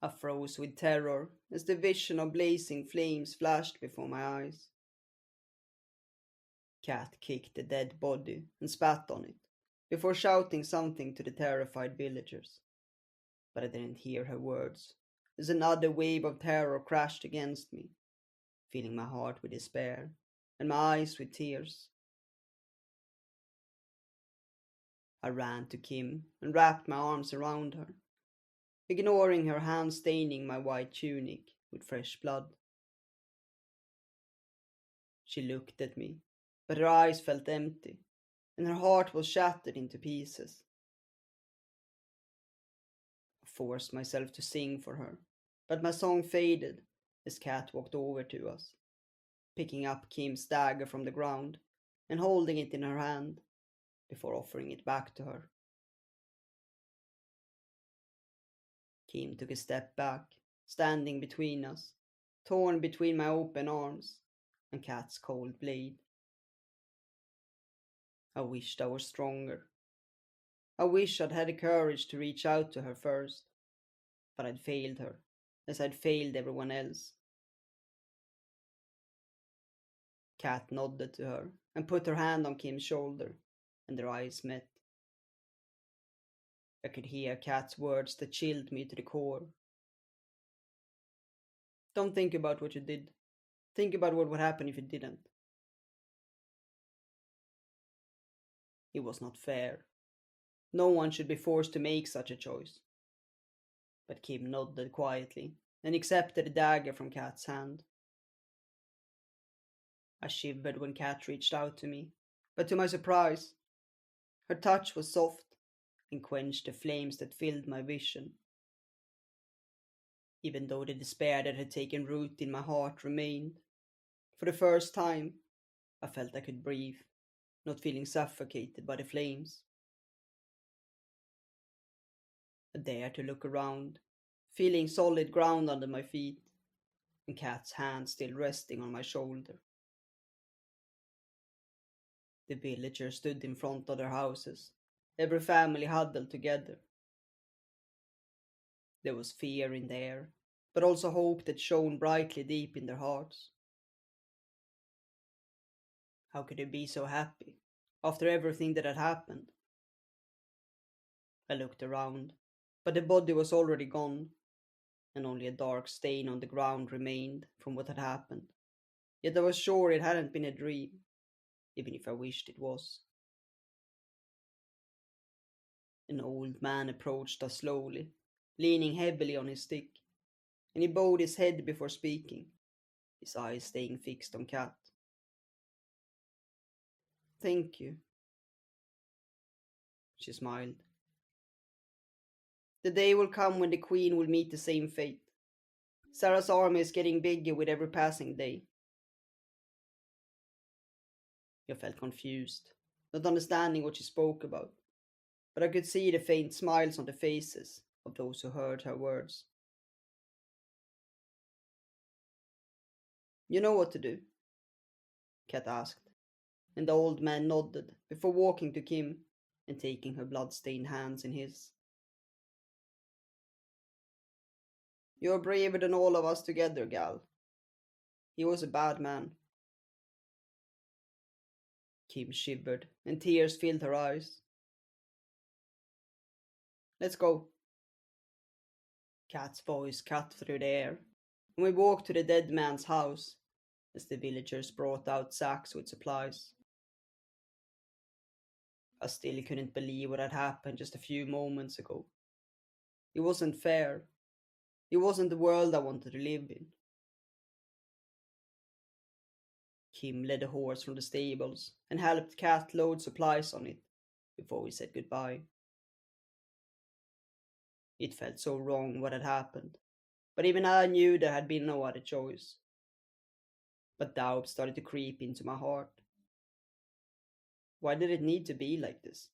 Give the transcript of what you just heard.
I froze with terror as the vision of blazing flames flashed before my eyes. Cat kicked the dead body and spat on it, before shouting something to the terrified villagers. But I didn't hear her words, as another wave of terror crashed against me, filling my heart with despair and my eyes with tears. I ran to Kim and wrapped my arms around her, ignoring her hand staining my white tunic with fresh blood. She looked at me, but her eyes felt empty, and her heart was shattered into pieces. I forced myself to sing for her, but my song faded as Cat walked over to us, picking up Kim's dagger from the ground and holding it in her hand before offering it back to her. Kim took a step back, standing between us, torn between my open arms and Cat's cold blade. I wished I were stronger. I wish I'd had the courage to reach out to her first, but I'd failed her, as I'd failed everyone else. Cat nodded to her and put her hand on Kim's shoulder, and their eyes met. I could hear Cat's words that chilled me to the core. Don't think about what you did. Think about what would happen if you didn't. It was not fair. No one should be forced to make such a choice. But Kim nodded quietly and accepted the dagger from Cat's hand. I shivered when Cat reached out to me, but to my surprise, her touch was soft and quenched the flames that filled my vision. Even though the despair that had taken root in my heart remained, for the first time, I felt I could breathe, not feeling suffocated by the flames. I dared to look around, feeling solid ground under my feet, and Cat's hand still resting on my shoulder. The villagers stood in front of their houses, every family huddled together. There was fear in the air, but also hope that shone brightly deep in their hearts. How could they be so happy, after everything that had happened? I looked around, but the body was already gone, and only a dark stain on the ground remained from what had happened. Yet I was sure it hadn't been a dream, even if I wished it was. An old man approached us slowly, leaning heavily on his stick, and he bowed his head before speaking, his eyes staying fixed on Cat. Thank you, she smiled. The day will come when the Queen will meet the same fate. Sara's army is getting bigger with every passing day. I felt confused, not understanding what she spoke about, but I could see the faint smiles on the faces of those who heard her words. You know what to do? Cat asked, and the old man nodded before walking to Kim and taking her blood-stained hands in his. You're braver than all of us together, gal. He was a bad man. Kim shivered, and tears filled her eyes. Let's go. Cat's voice cut through the air, and we walked to the dead man's house as the villagers brought out sacks with supplies. I still couldn't believe what had happened just a few moments ago. It wasn't fair. It wasn't the world I wanted to live in. Kim led the horse from the stables and helped Cat load supplies on it before we said goodbye. It felt so wrong what had happened, but even I knew there had been no other choice. But doubt started to creep into my heart. Why did it need to be like this?